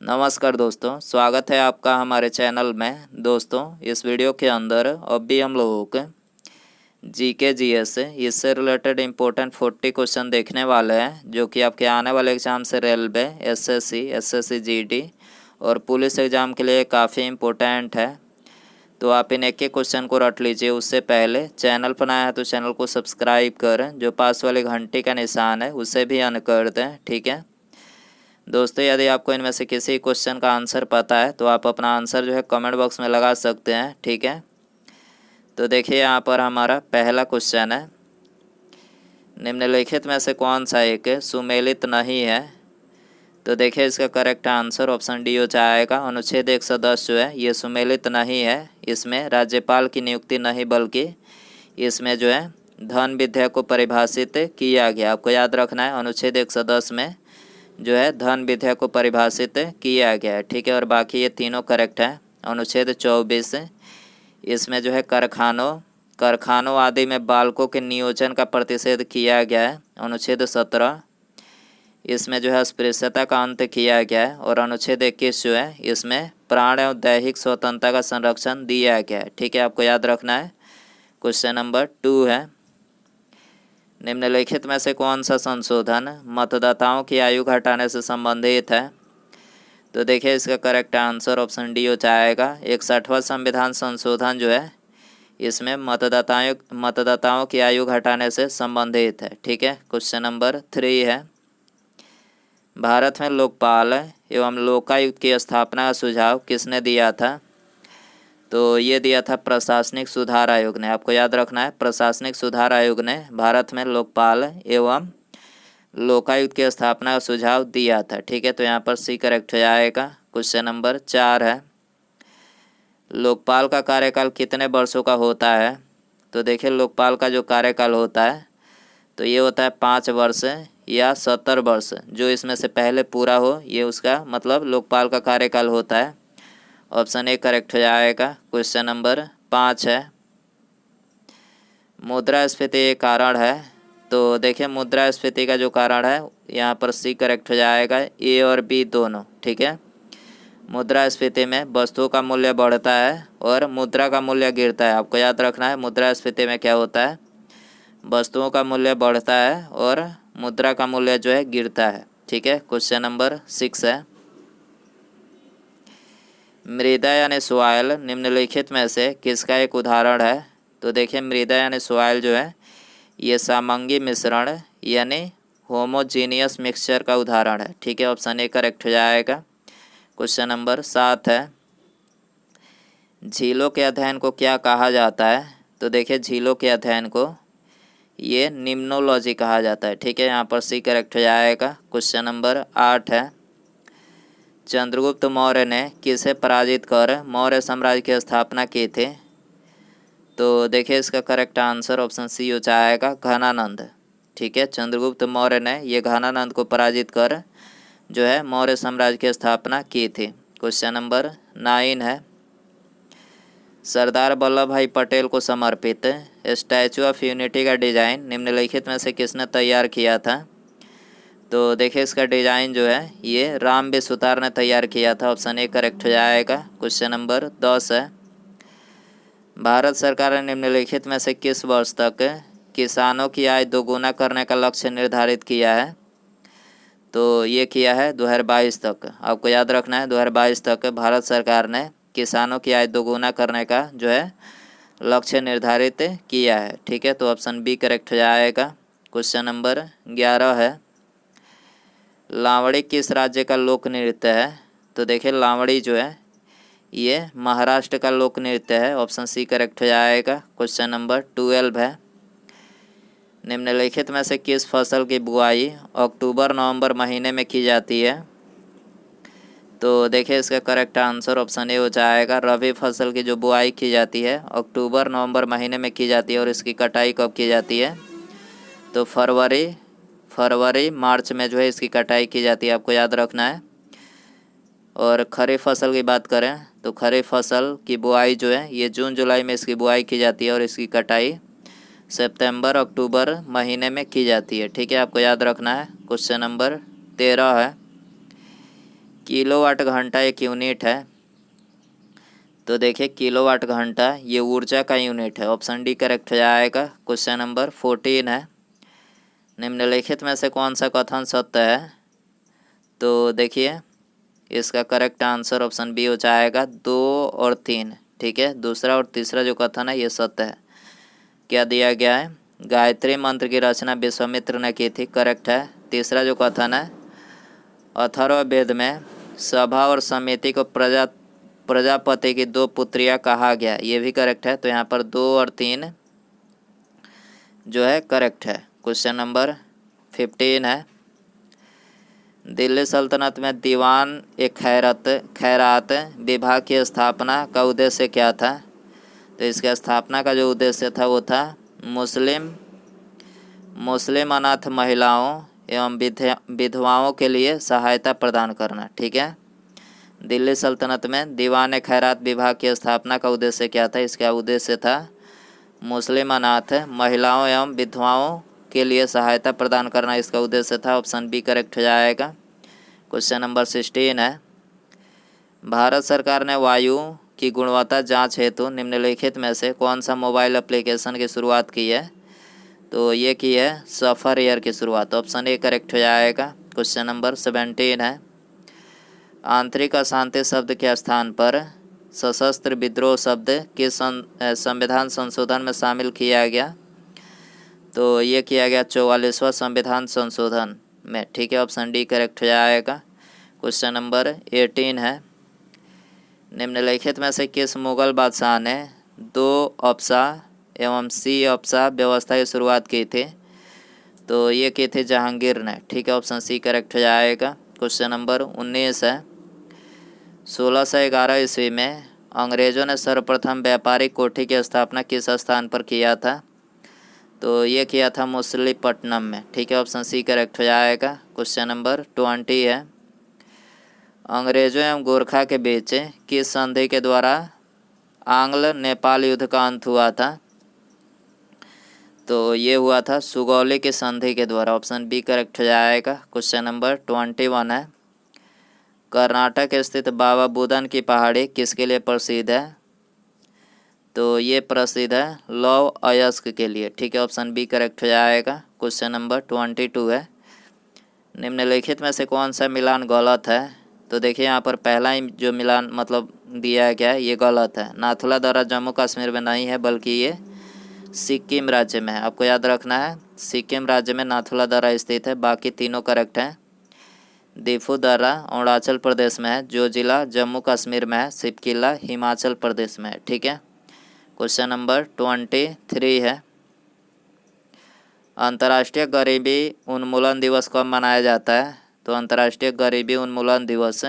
नमस्कार दोस्तों, स्वागत है आपका हमारे चैनल में। दोस्तों, इस वीडियो के अंदर अभी हम लोगों के जीके जीएस से इससे रिलेटेड इम्पोर्टेंट 40 क्वेश्चन देखने वाले हैं, जो कि आपके आने वाले एग्जाम से रेलवे, एसएससी जीडी और पुलिस एग्ज़ाम के लिए काफ़ी इम्पोर्टेंट है। तो आप इन एक एक क्वेश्चन को रट लीजिए। उससे पहले चैनल पर नया है तो चैनल को सब्सक्राइब करें, जो पास वाले घंटी का निशान है उसे भी ऑन कर दें। ठीक है दोस्तों, यदि आपको इनमें से किसी क्वेश्चन का आंसर पता है तो आप अपना आंसर जो है कमेंट बॉक्स में लगा सकते हैं। ठीक है, तो देखिए यहाँ पर हमारा पहला क्वेश्चन है, निम्नलिखित में से कौन सा एक सुमेलित नहीं है। तो देखिए इसका करेक्ट आंसर ऑप्शन डी हो जाएगा। अनुच्छेद 110 जो है ये सुमेलित नहीं है। इसमें राज्यपाल की नियुक्ति नहीं बल्कि इसमें जो है धन विधेयक को परिभाषित किया गया। आपको याद रखना है, अनुच्छेद 110 में जो है धन विधेयक को परिभाषित किया गया है। ठीक है, और बाकी ये तीनों करेक्ट है। अनुच्छेद 24 इसमें जो है कारखानों आदि में बालकों के नियोजन का प्रतिषेध किया गया है। अनुच्छेद 17 इसमें जो है अस्पृश्यता का अंत किया गया है। और अनुच्छेद 21 जो है इसमें प्राण एवं दैहिक स्वतंत्रता का संरक्षण दिया गया है। ठीक है, आपको याद रखना है। क्वेश्चन नंबर 2 है, निम्नलिखित में से कौन सा संशोधन मतदाताओं की आयु घटाने से संबंधित है। तो देखिए इसका करेक्ट आंसर ऑप्शन डी हो जाएगा। 61वां संविधान संशोधन जो है इसमें मतदाताओं की आयु घटाने से संबंधित है। ठीक है, क्वेश्चन नंबर 3 है, भारत में लोकपाल एवं लोकायुक्त की स्थापना का सुझाव किसने दिया था। तो ये दिया था प्रशासनिक सुधार आयोग ने। आपको याद रखना है, प्रशासनिक सुधार आयोग ने भारत में लोकपाल एवं लोकायुक्त की स्थापना का सुझाव दिया था। ठीक है, तो यहाँ पर सी करेक्ट हो जाएगा। क्वेश्चन नंबर 4 है, लोकपाल का कार्यकाल कितने वर्षों का होता है। तो देखिए लोकपाल का जो कार्यकाल होता है तो ये होता है 5 वर्ष या 70 वर्ष। जो इसमें से पहले पूरा हो ये उसका मतलब लोकपाल का कार्यकाल होता है। ऑप्शन ए करेक्ट हो जाएगा। क्वेश्चन नंबर 5 है, मुद्रास्फीति एक कारण है। तो देखिए मुद्रास्फीति का जो कारण है यहाँ पर सी करेक्ट हो जाएगा, ए और बी दोनों। ठीक है, मुद्रास्फीति में वस्तुओं का मूल्य बढ़ता है और मुद्रा का मूल्य गिरता है। आपको याद रखना है, मुद्रास्फीति में क्या होता है, वस्तुओं का मूल्य बढ़ता है और मुद्रा का मूल्य जो है गिरता है। ठीक है, क्वेश्चन नंबर 6 है, मृदा यानी सॉइल निम्नलिखित में से किसका एक उदाहरण है। तो देखिए मृदा यानी सॉइल जो है ये सामंगी मिश्रण यानी होमोजीनियस मिक्सचर का उदाहरण है। ठीक है, ऑप्शन ए करेक्ट हो जाएगा। क्वेश्चन नंबर 7 है, झीलों के अध्ययन को क्या कहा जाता है। तो देखिए झीलों के अध्ययन को ये निम्नोलॉजी कहा जाता है। ठीक है, यहाँ पर सी करेक्ट हो जाएगा। क्वेश्चन नंबर 8 है, चंद्रगुप्त मौर्य ने किसे पराजित कर मौर्य साम्राज्य की स्थापना की थी। तो देखिए इसका करेक्ट आंसर ऑप्शन सी हो जाएगा, घनानंद। ठीक है, चंद्रगुप्त मौर्य ने ये घनानंद को पराजित कर जो है मौर्य साम्राज्य की स्थापना की थी। क्वेश्चन नंबर 9 है, सरदार वल्लभ भाई पटेल को समर्पित स्टैचू ऑफ यूनिटी का डिज़ाइन निम्नलिखित में से किसने तैयार किया था। तो देखिए इसका डिज़ाइन जो है ये राम बी सुतार ने तैयार किया था। ऑप्शन ए करेक्ट हो जाएगा। क्वेश्चन नंबर 10 है, भारत सरकार ने निम्नलिखित में से किस वर्ष तक किसानों की आय दोगुना करने का लक्ष्य निर्धारित किया है। तो ये किया है 2022 तक। आपको याद रखना है 2022 तक भारत सरकार ने किसानों की आय दोगुना करने का जो है लक्ष्य निर्धारित किया है। ठीक है, तो ऑप्शन बी करेक्ट हो जाएगा। क्वेश्चन नंबर 11 है, लावड़ी किस राज्य का लोक नृत्य है। तो देखिए लावड़ी जो है ये महाराष्ट्र का लोक नृत्य है। ऑप्शन सी करेक्ट हो जाएगा। क्वेश्चन नंबर 12 है, निम्नलिखित में से किस फसल की बुआई अक्टूबर नवंबर महीने में की जाती है। तो देखिए इसका करेक्ट आंसर ऑप्शन ए हो जाएगा, रबी फसल की जो बुआई की जाती है अक्टूबर नवंबर महीने में की जाती है। और इसकी कटाई कब की जाती है, तो फरवरी मार्च में जो है इसकी कटाई की जाती है। आपको याद रखना है। और खरीफ फसल की बात करें तो खरीफ फसल की बुआई जो है ये जून जुलाई में इसकी बुआई की जाती है और इसकी कटाई सितंबर अक्टूबर महीने में की जाती है। ठीक है, आपको याद रखना है। क्वेश्चन नंबर 13 है, किलोवाट घंटा एक यूनिट है। तो देखिए किलोवाट घंटा ये ऊर्जा का यूनिट है। ऑप्शन डी करेक्ट हो जाएगा। क्वेश्चन नंबर 14 है, निम्नलिखित में से कौन सा कथन सत्य है? तो देखिए इसका करेक्ट आंसर ऑप्शन बी हो जाएगा 2 और 3। ठीक है, दूसरा और तीसरा जो कथन है ये सत्य है। क्या दिया गया है? गायत्री मंत्र की रचना विश्वामित्र ने की थी, करेक्ट है। तीसरा जो कथन है अथर्ववेद में सभा और समिति को प्रजापति की 2 पुत्रियां कहा गया, ये भी करेक्ट है। तो यहाँ पर 2 और 3 जो है करेक्ट है। क्वेश्चन नंबर 15 है, दिल्ली सल्तनत में दीवान ए खैरात विभाग की स्थापना का उद्देश्य क्या था? तो इसका स्थापना का जो उद्देश्य था वो था मुस्लिम अनाथ महिलाओं एवं विधवाओं के लिए सहायता प्रदान करना। ठीक है, दिल्ली सल्तनत में दीवान ए खैरात विभाग की स्थापना का उद्देश्य क्या था? इसका उद्देश्य था मुस्लिम अनाथ महिलाओं एवं विधवाओं के लिए सहायता प्रदान करना, इसका उद्देश्य था। ऑप्शन बी करेक्ट हो जाएगा। क्वेश्चन नंबर 16 है, भारत सरकार ने वायु की गुणवत्ता जांच हेतु निम्नलिखित में से कौन सा मोबाइल एप्लीकेशन की शुरुआत की है? तो ये की है सफ़र एयर की शुरुआत। ऑप्शन ए करेक्ट हो जाएगा। क्वेश्चन नंबर 17 है, आंतरिक अशांति शब्द के स्थान पर सशस्त्र विद्रोह शब्द किस संविधान संशोधन में शामिल किया गया? तो ये किया गया 44वां संविधान संशोधन में। ठीक है, ऑप्शन डी करेक्ट हो जाएगा। क्वेश्चन नंबर 18 है, निम्नलिखित में से किस मुगल बादशाह ने 2 अप्सा एवं सी अप्सा व्यवस्था की शुरुआत की थी? तो ये की थी जहांगीर ने। ठीक है, ऑप्शन सी करेक्ट हो जाएगा। क्वेश्चन नंबर 19 है, 1611 ईस्वी में अंग्रेज़ों ने सर्वप्रथम व्यापारिक कोठी की स्थापना किस स्थान पर किया था? तो ये किया था मछलीपट्टनम में। ठीक है, ऑप्शन सी करेक्ट हो जाएगा। क्वेश्चन नंबर 20 है, अंग्रेज़ों एवं गोरखा के बीच किस संधि के द्वारा आंग्ल नेपाल युद्ध का अंत हुआ था? तो ये हुआ था सुगौली की संधि के द्वारा। ऑप्शन बी करेक्ट हो जाएगा। क्वेश्चन नंबर 21 है, कर्नाटक स्थित बाबा बुदन की पहाड़ी किसके लिए प्रसिद्ध है? तो ये प्रसिद्ध है लौह अयस्क के लिए। ठीक है, ऑप्शन बी करेक्ट हो जाएगा। क्वेश्चन नंबर 22 है, निम्नलिखित में से कौन सा मिलान गलत है? तो देखिए यहाँ पर पहला ही जो मिलान मतलब दिया गया है ये गलत है। नाथुला दर्रा जम्मू कश्मीर में नहीं है बल्कि ये सिक्किम राज्य में है। आपको याद रखना है सिक्किम राज्य में नाथुला दर्रा स्थित है। बाकी तीनों करेक्ट हैं। दीफू दर्रा अरुणाचल प्रदेश में है, जो जिला जम्मू कश्मीर में है, सिपकिला हिमाचल प्रदेश में है। ठीक है, क्वेश्चन नंबर 23 है, अंतर्राष्ट्रीय गरीबी उन्मूलन दिवस कब मनाया जाता है? तो अंतर्राष्ट्रीय गरीबी उन्मूलन दिवस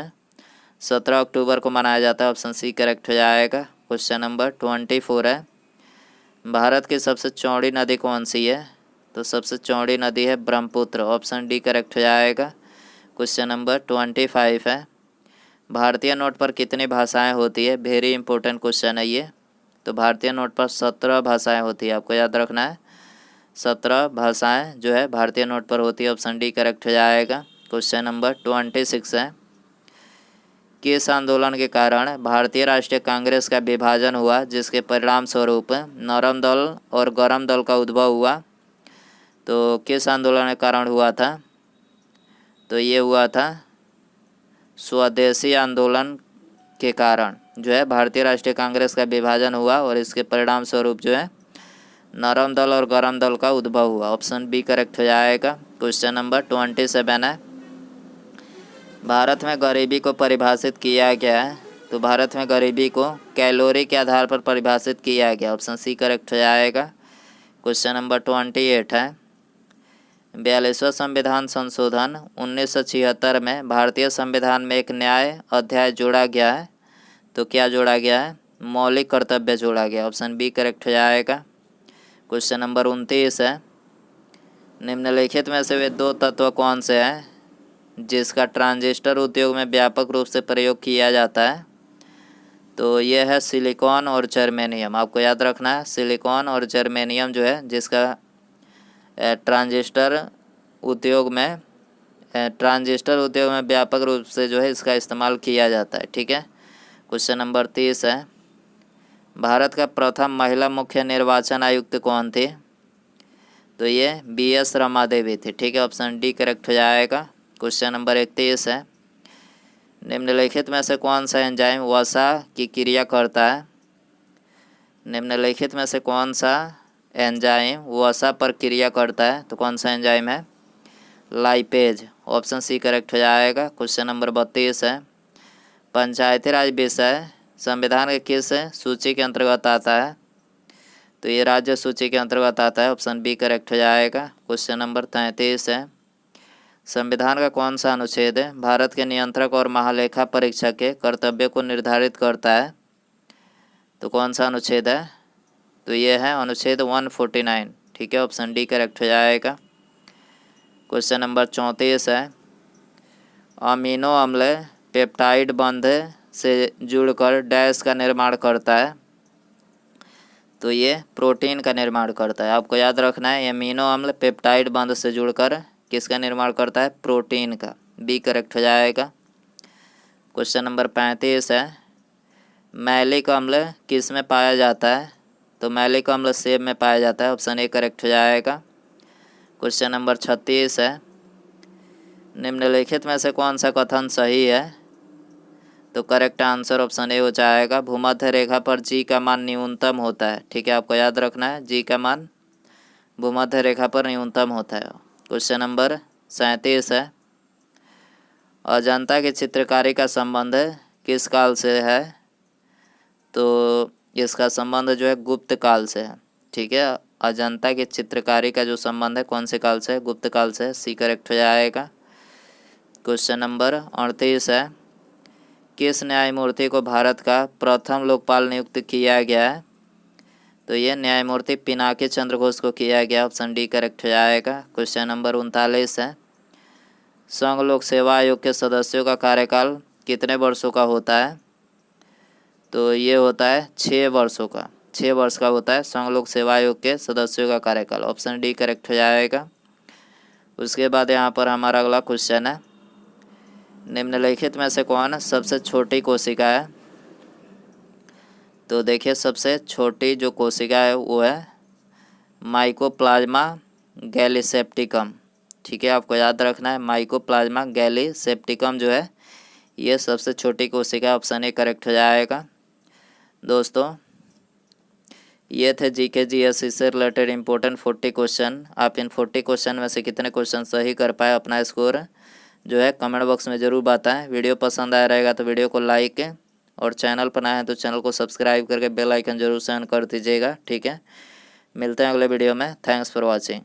17 अक्टूबर को मनाया जाता है। ऑप्शन सी करेक्ट हो जाएगा। क्वेश्चन नंबर 24 है, भारत की सबसे चौड़ी नदी कौन सी है? तो सबसे चौड़ी नदी है ब्रह्मपुत्र। ऑप्शन डी करेक्ट हो जाएगा। क्वेश्चन नंबर 25 है, भारतीय नोट पर कितनी भाषाएं होती है? वेरी इंपॉर्टेंट क्वेश्चन है ये। तो भारतीय नोट पर 17 भाषाएं होती है। आपको याद रखना है 17 भाषाएं जो है भारतीय नोट पर होती है। ऑप्शन डी करेक्ट हो जाएगा। क्वेश्चन नंबर 26 है, किस आंदोलन के कारण भारतीय राष्ट्रीय कांग्रेस का विभाजन हुआ जिसके परिणाम स्वरूप नरम दल और गरम दल का उद्भव हुआ? तो किस आंदोलन के कारण हुआ था? तो ये हुआ था स्वदेशी आंदोलन के कारण जो है भारतीय राष्ट्रीय कांग्रेस का विभाजन हुआ और इसके परिणाम स्वरूप जो है नरम दल और गरम दल का उद्भव हुआ। ऑप्शन बी करेक्ट हो जाएगा। क्वेश्चन नंबर 27 है, भारत में गरीबी को परिभाषित किया गया है। तो भारत में गरीबी को कैलोरी के आधार पर परिभाषित किया गया। ऑप्शन सी करेक्ट हो जाएगा। क्वेश्चन नंबर 28 है, 42वां संविधान संशोधन 1976 में भारतीय संविधान में एक न्याय अध्याय जोड़ा गया है। तो क्या जोड़ा गया है? मौलिक कर्तव्य जोड़ा गया। ऑप्शन बी करेक्ट हो जाएगा। क्वेश्चन नंबर 29 है, निम्नलिखित में से वे 2 तत्व कौन से हैं जिसका ट्रांजिस्टर उद्योग में व्यापक रूप से प्रयोग किया जाता है? तो ये है सिलिकॉन और जर्मेनियम। आपको याद रखना है सिलिकॉन और जर्मेनियम जो है जिसका ट्रांजिस्टर उद्योग में ट्रांजिस्टर उद्योग में व्यापक रूप से जो है इसका इस्तेमाल किया जाता है। ठीक है। क्वेश्चन नंबर 30 है, भारत का प्रथम महिला मुख्य निर्वाचन आयुक्त कौन थी? तो ये BS रमा देवी थी। ठीक है, ऑप्शन डी करेक्ट हो जाएगा। क्वेश्चन नंबर 31 है, निम्नलिखित में से कौन सा एंजाइम वसा की क्रिया करता है? निम्नलिखित में से कौन सा एंजाइम वसा पर क्रिया करता है? तो कौन सा एंजाइम है? लाइपेज, ऑप्शन सी करेक्ट हो जाएगा। क्वेश्चन नंबर 32 है, पंचायती राज विषय संविधान के किस सूची के अंतर्गत आता है? तो ये राज्य सूची के अंतर्गत आता है। ऑप्शन बी करेक्ट हो जाएगा। क्वेश्चन नंबर 33 है, संविधान का कौन सा अनुच्छेद है भारत के नियंत्रक और महालेखा परीक्षक के कर्तव्य को निर्धारित करता है? तो कौन सा अनुच्छेद है? तो ये है अनुच्छेद 149। ठीक है, ऑप्शन डी करेक्ट हो जाएगा। क्वेश्चन नंबर 34 है, अमीनो अम्ल पेप्टाइड बंध से जुड़कर डैश का निर्माण करता है? तो ये प्रोटीन का निर्माण करता है। आपको याद रखना है, अमीनो अम्ल पेप्टाइड बंध से जुड़कर किसका निर्माण करता है? प्रोटीन का। बी करेक्ट हो जाएगा। क्वेश्चन नंबर 35 है, मैलिक अम्ल किस में पाया जाता है? तो मैलिक अम्ल सेब में पाया जाता है। ऑप्शन ए करेक्ट हो जाएगा। क्वेश्चन नंबर 36 है, निम्नलिखित में से कौन सा कथन सही है? तो करेक्ट आंसर ऑप्शन ए हो जाएगा, भूमध्य रेखा पर जी का मान न्यूनतम होता है। ठीक है, आपको याद रखना है, जी का मान भूमध्य रेखा पर न्यूनतम होता है। क्वेश्चन नंबर 37 है, अजंता की चित्रकारी का संबंध किस काल से है? तो इसका संबंध जो है गुप्त काल से है। ठीक है, अजंता की चित्रकारी का जो संबंध है कौन से काल से है? गुप्त काल से। सी करेक्ट हो जाएगा। क्वेश्चन नंबर 38 है, किस न्यायमूर्ति को भारत का प्रथम लोकपाल नियुक्त किया गया है? तो ये न्यायमूर्ति पिनाकी चंद्र घोष को किया गया। ऑप्शन डी करेक्ट हो जाएगा। क्वेश्चन नंबर 39 है, संघ लोक सेवा आयोग के सदस्यों का कार्यकाल कितने वर्षों का होता है? तो ये होता है 6 वर्षों का। 6 वर्ष का होता है संघ लोक सेवा आयोग के सदस्यों का कार्यकाल। ऑप्शन डी करेक्ट हो जाएगा। उसके बाद यहाँ पर हमारा अगला क्वेश्चन है, निम्नलिखित में से कौन सबसे छोटी कोशिका है? तो देखिए, सबसे छोटी जो कोशिका है वो है माइकोप्लाज्मा गैलीसेप्टिकम। ठीक है, आपको याद रखना है, माइकोप्लाज्मा गैलीसेप्टिकम जो है ये सबसे छोटी कोशिका। ऑप्शन ए करेक्ट हो जाएगा। दोस्तों, ये थे जीके जीएससी से रिलेटेड इंपॉर्टेंट 40 क्वेश्चन। आप इन 40 क्वेश्चन में से कितने क्वेश्चन सही कर पाए, अपना स्कोर जो है कमेंट बॉक्स में ज़रूर बताएं। वीडियो पसंद आया रहेगा तो वीडियो को लाइक और चैनल पर नए हैं तो चैनल को सब्सक्राइब करके बेल आइकन जरूर से ऑन कर दीजिएगा। ठीक है, मिलते हैं अगले वीडियो में। Thanks for watching.